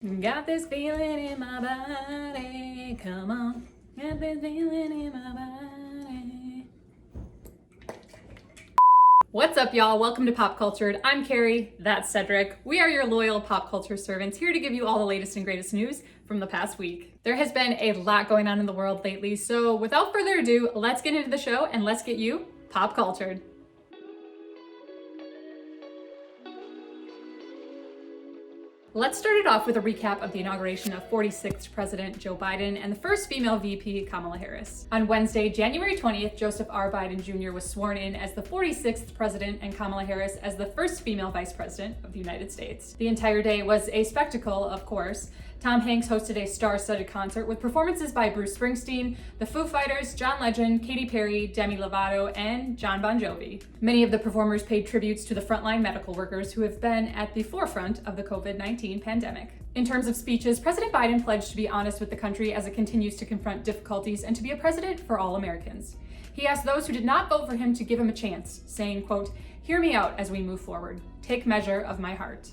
Got this feeling in my body, come on. Got this feeling in my body. What's up, y'all? Welcome to Pop Cultured. I'm Carrie, that's Cedric. We are your loyal pop culture servants, here to give you all the latest and greatest news from the past week. There has been a lot going on in the world lately, so without further ado, let's get into the show and let's get you pop cultured. Let's start it off with a recap of the inauguration of 46th President Joe Biden and the first female VP, Kamala Harris. On Wednesday, January 20th, Joseph R. Biden Jr. was sworn in as the 46th President and Kamala Harris as the first female Vice President of the United States. The entire day was a spectacle, of course. Tom Hanks hosted a star-studded concert with performances by Bruce Springsteen, the Foo Fighters, John Legend, Katy Perry, Demi Lovato, and Jon Bon Jovi. Many of the performers paid tributes to the frontline medical workers who have been at the forefront of the COVID-19 pandemic. In terms of speeches, President Biden pledged to be honest with the country as it continues to confront difficulties and to be a president for all Americans. He asked those who did not vote for him to give him a chance, saying, quote, "Hear me out as we move forward. Take measure of my heart."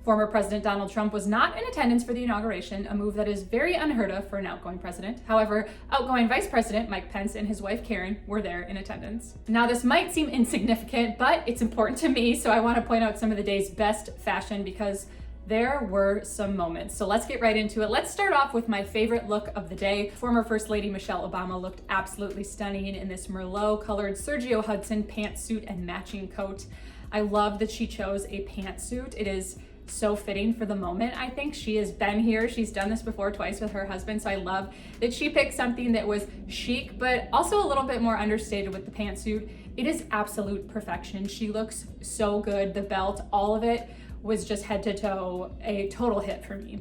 Former President Donald Trump was not in attendance for the inauguration, a move that is very unheard of for an outgoing president. However, outgoing Vice President Mike Pence and his wife Karen were there in attendance. Now, this might seem insignificant, but it's important to me, so I want to point out some of the day's best fashion because there were some moments. So let's get right into it. Let's start off with my favorite look of the day. Former First Lady Michelle Obama looked absolutely stunning in this Merlot-colored Sergio Hudson pantsuit and matching coat. I love that she chose a pantsuit. It is so fitting for the moment. I think she has been here. She's done this before twice with her husband, so I love that she picked something that was chic, but also a little bit more understated with the pantsuit. It is absolute perfection. She looks so good. The belt, all of it was just head to toe a total hit for me.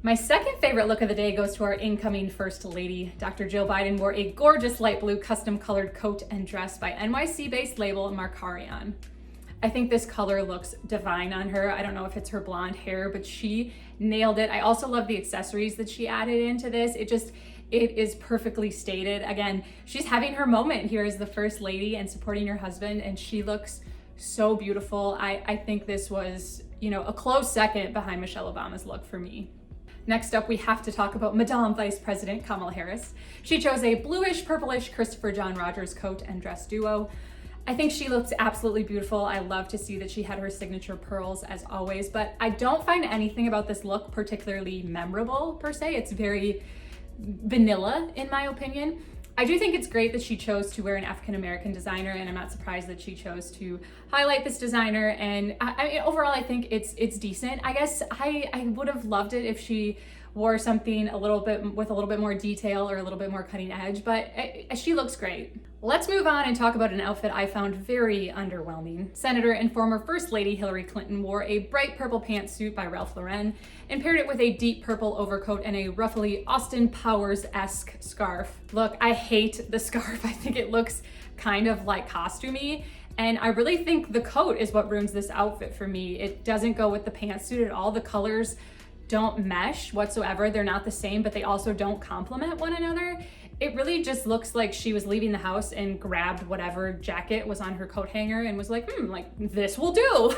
My second favorite look of the day goes to our incoming First Lady. Dr. Jill Biden wore a gorgeous light blue custom colored coat and dress by NYC-based label Marcarion. I think this color looks divine on her. I don't know if it's her blonde hair, but she nailed it. I also love the accessories that she added into this. It is perfectly stated. Again, she's having her moment here as the First Lady and supporting her husband, and she looks so beautiful. I think this was, a close second behind Michelle Obama's look for me. Next up, we have to talk about Madame Vice President Kamala Harris. She chose a bluish, purplish Christopher John Rogers coat and dress duo. I think she looks absolutely beautiful. I love to see that she had her signature pearls as always, but I don't find anything about this look particularly memorable per se. It's very vanilla in my opinion. I do think it's great that she chose to wear an African-American designer, and I'm not surprised that she chose to highlight this designer. And I mean, overall, I think it's decent. I guess I would have loved it if she wore something with a little bit more detail or a little bit more cutting edge, but she looks great. Let's move on and talk about an outfit I found very underwhelming. Senator and former First Lady Hillary Clinton wore a bright purple pantsuit by Ralph Lauren and paired it with a deep purple overcoat and a ruffly Austin Powers-esque scarf. Look, I hate the scarf. I think it looks kind of like costumey. And I really think the coat is what ruins this outfit for me. It doesn't go with the pantsuit at all. The colors don't mesh whatsoever. They're not the same, but they also don't complement one another. It really just looks like she was leaving the house and grabbed whatever jacket was on her coat hanger and was like, this will do.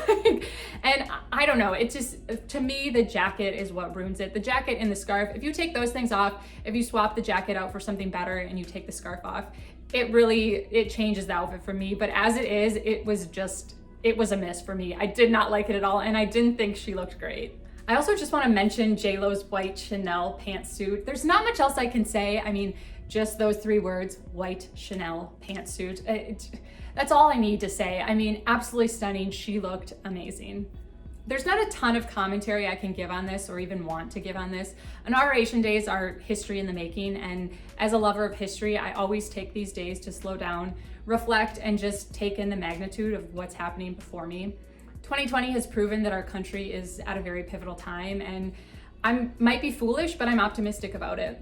And I don't know, it just, to me, the jacket is what ruins it. The jacket and the scarf, if you take those things off, if you swap the jacket out for something better and you take the scarf off, it changes the outfit for me. But as it is, it was a miss for me. I did not like it at all, and I didn't think she looked great. I also just want to mention JLo's white Chanel pantsuit. There's not much else I can say. I mean, just those three words, white Chanel pantsuit. That's all I need to say. I mean, absolutely stunning. She looked amazing. There's not a ton of commentary I can give on this or even want to give on this. Inauguration days are history in the making, and as a lover of history, I always take these days to slow down, reflect, and just take in the magnitude of what's happening before me. 2020 has proven that our country is at a very pivotal time, and I might be foolish, but I'm optimistic about it.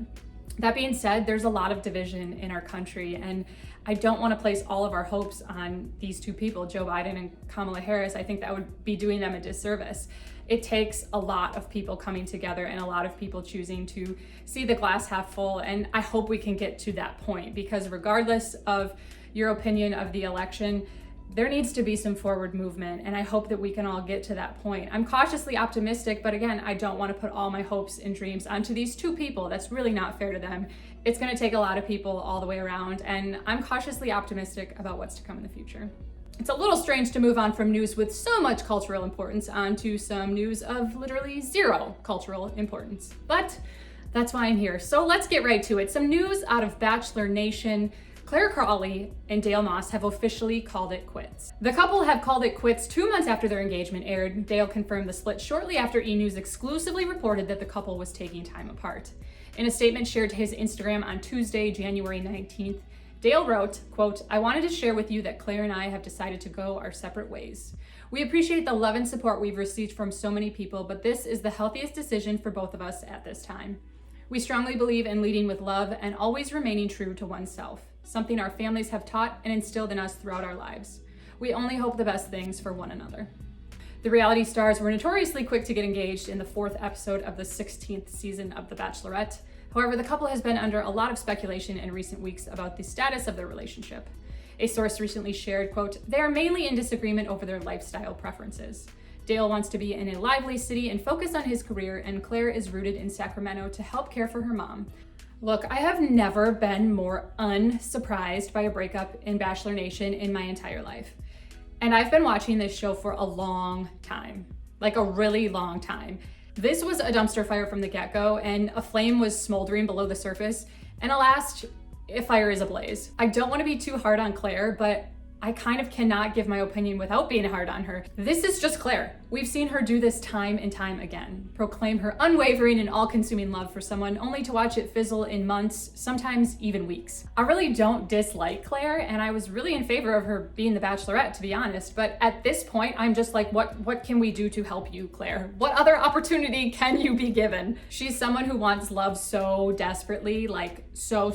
That being said, there's a lot of division in our country, and I don't want to place all of our hopes on these two people, Joe Biden and Kamala Harris. I think that would be doing them a disservice. It takes a lot of people coming together and a lot of people choosing to see the glass half full, and I hope we can get to that point, because regardless of your opinion of the election, There needs to be some forward movement, and I hope that we can all get to that point. I'm cautiously optimistic, but again, I don't want to put all my hopes and dreams onto these two people. That's really not fair to them. It's going to take a lot of people all the way around, and I'm cautiously optimistic about what's to come in the future. It's a little strange to move on from news with so much cultural importance onto some news of literally zero cultural importance. But that's why I'm here. So let's get right to it. Some news out of Bachelor Nation. Clare, Crawley, and Dale Moss have officially called it quits. The couple have called it quits 2 months after their engagement aired. Dale confirmed the split shortly after E! News exclusively reported that the couple was taking time apart. In a statement shared to his Instagram on Tuesday, January 19th, Dale wrote, quote, "I wanted to share with you that Clare and I have decided to go our separate ways. We appreciate the love and support we've received from so many people, but this is the healthiest decision for both of us at this time. We strongly believe in leading with love and always remaining true to oneself, something our families have taught and instilled in us throughout our lives. We only hope the best things for one another." The reality stars were notoriously quick to get engaged in the 4th episode of the 16th season of The Bachelorette. However, the couple has been under a lot of speculation in recent weeks about the status of their relationship. A source recently shared, quote, "They are mainly in disagreement over their lifestyle preferences. Dale wants to be in a lively city and focus on his career, and Clare is rooted in Sacramento to help care for her mom." Look, I have never been more unsurprised by a breakup in Bachelor Nation in my entire life. And I've been watching this show for a long time, like a really long time. This was a dumpster fire from the get-go, and a flame was smoldering below the surface, and alas, a fire is ablaze. I don't want to be too hard on Clare, but I kind of cannot give my opinion without being hard on her. This is just Clare. We've seen her do this time and time again, proclaim her unwavering and all-consuming love for someone only to watch it fizzle in months, sometimes even weeks. I really don't dislike Clare, and I was really in favor of her being the Bachelorette, to be honest, but at this point, I'm just like, what can we do to help you, Clare? What other opportunity can you be given? She's someone who wants love so desperately, like so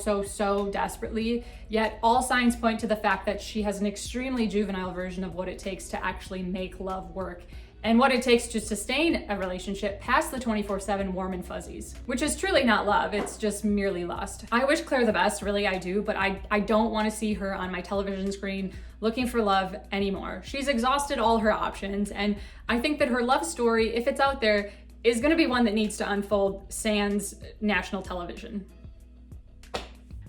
desperately, yet all signs point to the fact that she has an extremely juvenile version of what it takes to actually make love work and what it takes to sustain a relationship past the 24/7 warm and fuzzies, which is truly not love, it's just merely lust. I wish Clare the best, really I do, but I don't want to see her on my television screen looking for love anymore. She's exhausted all her options, and I think that her love story, if it's out there, is going to be one that needs to unfold sans national television.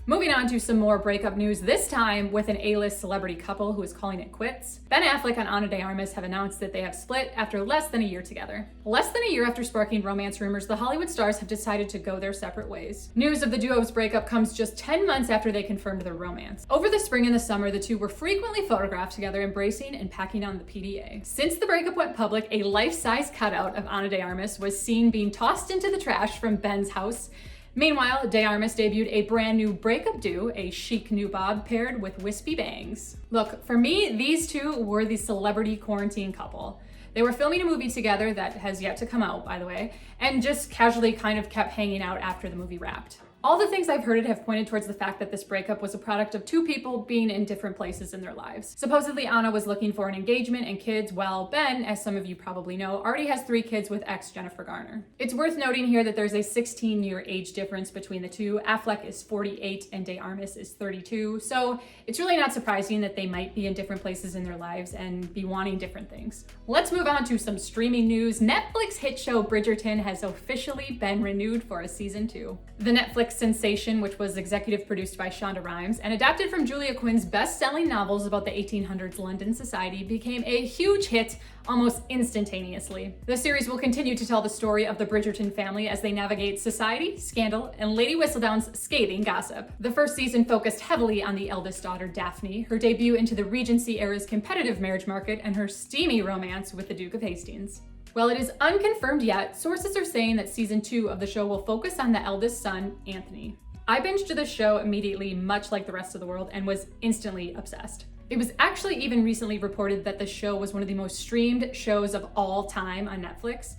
Moving on to some more breakup news, this time with an A-list celebrity couple who is calling it quits. Ben Affleck and Ana de Armas have announced that they have split after less than a year together. Less than a year after sparking romance rumors, the Hollywood stars have decided to go their separate ways. News of the duo's breakup comes just 10 months after they confirmed their romance. Over the spring and the summer, the two were frequently photographed together embracing and packing on the PDA. Since the breakup went public, a life-size cutout of Ana de Armas was seen being tossed into the trash from Ben's house. Meanwhile, De Armas debuted a brand new breakup do, a chic new bob paired with wispy bangs. Look, for me, these two were the celebrity quarantine couple. They were filming a movie together that has yet to come out, by the way, and just casually kind of kept hanging out after the movie wrapped. All the things I've heard have pointed towards the fact that this breakup was a product of two people being in different places in their lives. Supposedly, Anna was looking for an engagement and kids, while Ben, as some of you probably know, already has 3 kids with ex Jennifer Garner. It's worth noting here that there's a 16-year age difference between the two. Affleck is 48 and De Armas is 32, so it's really not surprising that they might be in different places in their lives and be wanting different things. Let's move on to some streaming news. Netflix hit show Bridgerton has officially been renewed for a season 2. The Netflix sensation, which was executive produced by Shonda Rhimes and adapted from Julia Quinn's best-selling novels about the 1800s London society, became a huge hit almost instantaneously. The series will continue to tell the story of the Bridgerton family as they navigate society, scandal, and Lady Whistledown's scathing gossip. The first season focused heavily on the eldest daughter, Daphne, her debut into the Regency era's competitive marriage market, and her steamy romance with the Duke of Hastings. While it is unconfirmed yet, sources are saying that season 2 of the show will focus on the eldest son, Anthony. I binged the show immediately, much like the rest of the world, and was instantly obsessed. It was actually even recently reported that the show was one of the most streamed shows of all time on Netflix.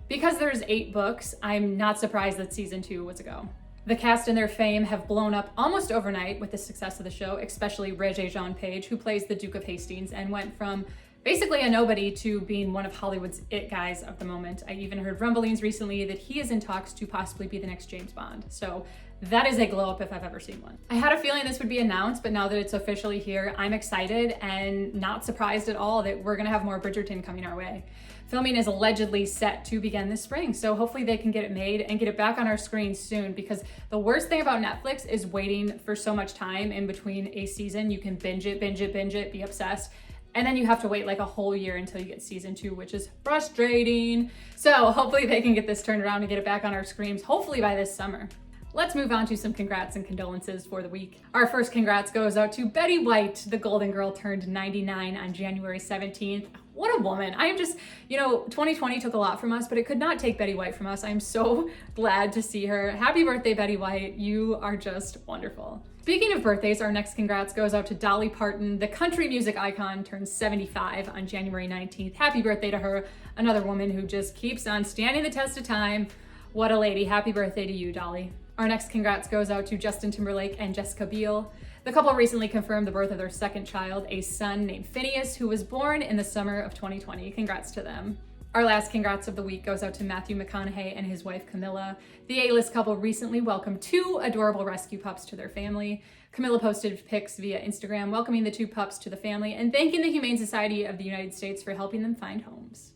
Because there's 8 books, I'm not surprised that season 2 was a go. The cast and their fame have blown up almost overnight with the success of the show, especially Regé-Jean Page, who plays the Duke of Hastings and went from basically a nobody to being one of Hollywood's it guys of the moment. I even heard rumblings recently that he is in talks to possibly be the next James Bond. So that is a glow up if I've ever seen one. I had a feeling this would be announced, but now that it's officially here, I'm excited and not surprised at all that we're gonna have more Bridgerton coming our way. Filming is allegedly set to begin this spring, so hopefully they can get it made and get it back on our screens soon, because the worst thing about Netflix is waiting for so much time in between a season. You can binge it, be obsessed, and then you have to wait like a whole year until you get season 2, which is frustrating. So hopefully they can get this turned around and get it back on our screens, hopefully by this summer. Let's move on to some congrats and condolences for the week. Our first congrats goes out to Betty White. The Golden Girl turned 99 on January 17th. What a woman. I am just, 2020 took a lot from us, but it could not take Betty White from us. I'm so glad to see her. Happy birthday, Betty White. You are just wonderful. Speaking of birthdays, our next congrats goes out to Dolly Parton. The country music icon turns 75 on January 19th. Happy birthday to her. Another woman who just keeps on standing the test of time. What a lady. Happy birthday to you, Dolly. Our next congrats goes out to Justin Timberlake and Jessica Biel. The couple recently confirmed the birth of their second child, a son named Phineas, who was born in the summer of 2020. Congrats to them. Our last congrats of the week goes out to Matthew McConaughey and his wife Camila. The A-list couple recently welcomed 2 adorable rescue pups to their family. Camila posted pics via Instagram welcoming the 2 pups to the family and thanking the Humane Society of the United States for helping them find homes.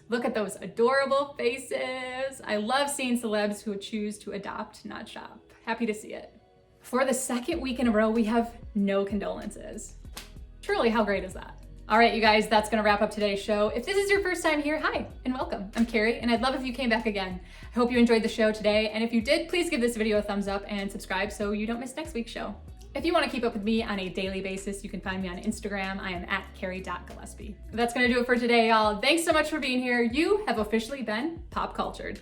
Look at those adorable faces. I love seeing celebs who choose to adopt, not shop. Happy to see it. For the second week in a row, we have no condolences. Truly, how great is that? All right, you guys, that's gonna wrap up today's show. If this is your first time here, hi and welcome. I'm Carrie, and I'd love if you came back again. I hope you enjoyed the show today, and if you did, please give this video a thumbs up and subscribe so you don't miss next week's show. If you want to keep up with me on a daily basis, you can find me on Instagram. I am at Carrie.Gillaspie. That's gonna do it for today, y'all. Thanks so much for being here. You have officially been pop cultured.